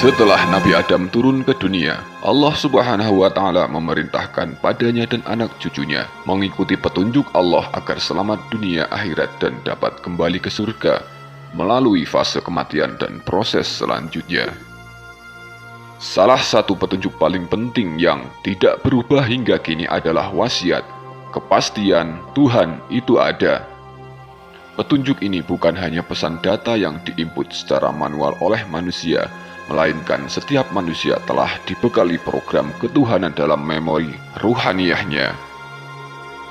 Setelah Nabi Adam turun ke dunia, Allah Subhanahu wa Ta'ala memerintahkan padanya dan anak cucunya mengikuti petunjuk Allah agar selamat dunia akhirat dan dapat kembali ke surga melalui fase kematian dan proses selanjutnya. Salah satu petunjuk paling penting yang tidak berubah hingga kini adalah wasiat, kepastian Tuhan itu ada. Petunjuk ini bukan hanya pesan data yang diinput secara manual oleh manusia, melainkan setiap manusia telah dibekali program ketuhanan dalam memori ruhaniyahnya.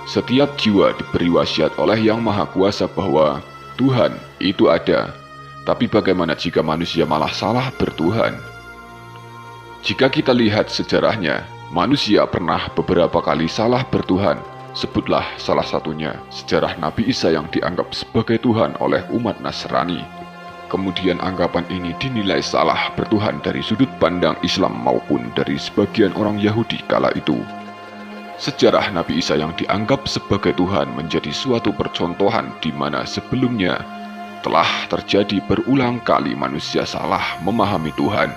Setiap jiwa diberi wasiat oleh Yang Maha Kuasa bahwa Tuhan itu ada. Tapi bagaimana jika manusia malah salah bertuhan? Jika kita lihat sejarahnya, manusia pernah beberapa kali salah bertuhan. Sebutlah salah satunya, sejarah Nabi Isa yang dianggap sebagai Tuhan oleh umat Nasrani. Kemudian anggapan ini dinilai salah bertuhan dari sudut pandang Islam maupun dari sebagian orang Yahudi kala itu. Sejarah Nabi Isa yang dianggap sebagai Tuhan menjadi suatu percontohan di mana sebelumnya telah terjadi berulang kali manusia salah memahami Tuhan.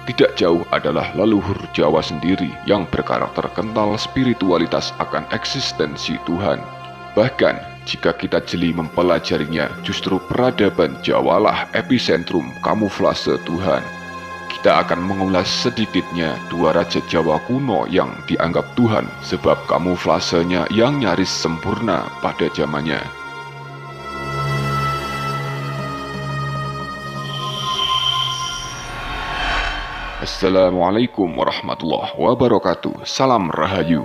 Tidak jauh adalah leluhur Jawa sendiri yang berkarakter kental spiritualitas akan eksistensi Tuhan. Bahkan, jika kita jeli mempelajarinya, justru peradaban Jawalah epicentrum kamuflase Tuhan. Kita akan mengulas sedikitnya dua raja Jawa kuno yang dianggap Tuhan sebab kamuflasenya yang nyaris sempurna pada zamannya. Assalamualaikum warahmatullahi wabarakatuh. Salam Rahayu.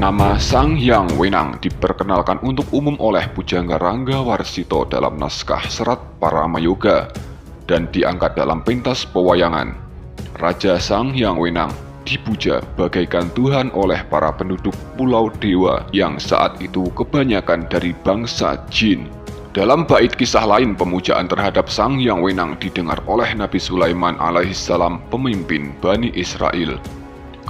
Nama Sang Hyang Wenang diperkenalkan untuk umum oleh Pujangga Rangga Warsito dalam naskah Serat Paramayoga dan diangkat dalam pentas pewayangan. Raja Sang Hyang Wenang dipuja bagaikan Tuhan oleh para penduduk Pulau Dewa yang saat itu kebanyakan dari bangsa jin. Dalam bait kisah lain, pemujaan terhadap Sang Hyang Wenang didengar oleh Nabi Sulaiman alaihissalam, pemimpin Bani Israel.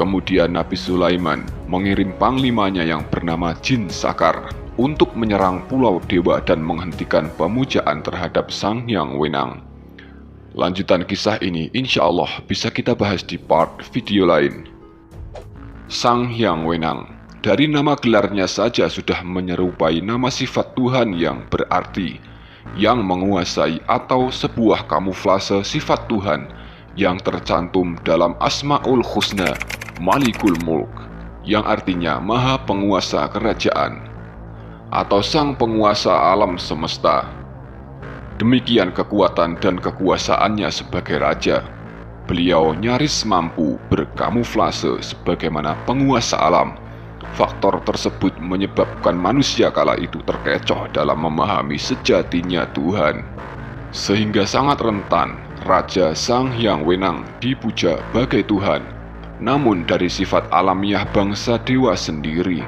Kemudian Nabi Sulaiman mengirim panglimanya yang bernama Jin Sakar untuk menyerang Pulau Dewa dan menghentikan pemujaan terhadap Sang Hyang Wenang. Lanjutan kisah ini insya Allah bisa kita bahas di part video lain. Sang Hyang Wenang, dari nama gelarnya saja sudah menyerupai nama sifat Tuhan yang berarti yang menguasai atau sebuah kamuflase sifat Tuhan yang tercantum dalam Asmaul Husna Malikul Mulk, yang artinya Maha Penguasa Kerajaan atau Sang Penguasa Alam Semesta. Demikian kekuatan dan kekuasaannya sebagai raja. Beliau nyaris mampu berkamuflase sebagaimana penguasa alam. Faktor tersebut menyebabkan manusia kala itu terkecoh dalam memahami sejatinya Tuhan, sehingga sangat rentan Raja Sang Hyang Wenang dipuja bagai Tuhan. Namun dari sifat alamiah bangsa dewa sendiri,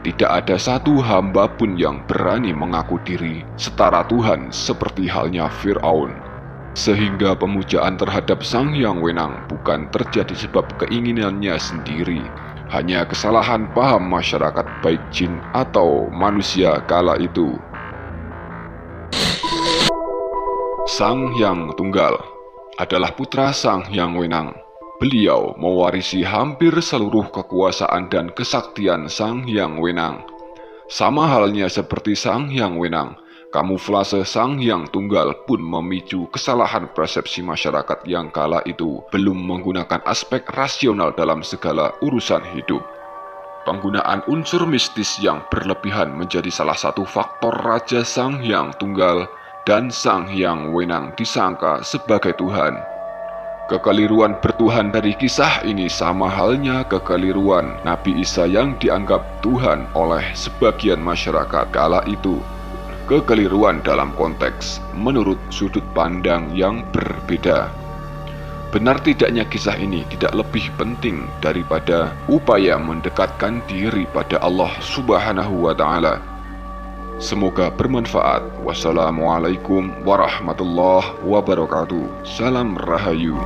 tidak ada satu hamba pun yang berani mengaku diri setara Tuhan seperti halnya Fir'aun. Sehingga pemujaan terhadap Sang Hyang Wenang bukan terjadi sebab keinginannya sendiri, hanya kesalahan paham masyarakat baik jin atau manusia kala itu. Sang Hyang Tunggal adalah putra Sang Hyang Wenang. Beliau mewarisi hampir seluruh kekuasaan dan kesaktian Sang Hyang Wenang. Sama halnya seperti Sang Hyang Wenang, kamuflase Sang Hyang Tunggal pun memicu kesalahan persepsi masyarakat yang kala itu belum menggunakan aspek rasional dalam segala urusan hidup. Penggunaan unsur mistis yang berlebihan menjadi salah satu faktor Raja Sang Hyang Tunggal dan Sang Hyang Wenang disangka sebagai Tuhan. Kekeliruan bertuhan dari kisah ini sama halnya kekeliruan Nabi Isa yang dianggap Tuhan oleh sebagian masyarakat kala itu. Kekeliruan dalam konteks menurut sudut pandang yang berbeda. Benar tidaknya kisah ini tidak lebih penting daripada upaya mendekatkan diri pada Allah Subhanahu wa Ta'ala. Semoga bermanfaat. Wassalamualaikum warahmatullahi wabarakatuh. Salam Rahayu.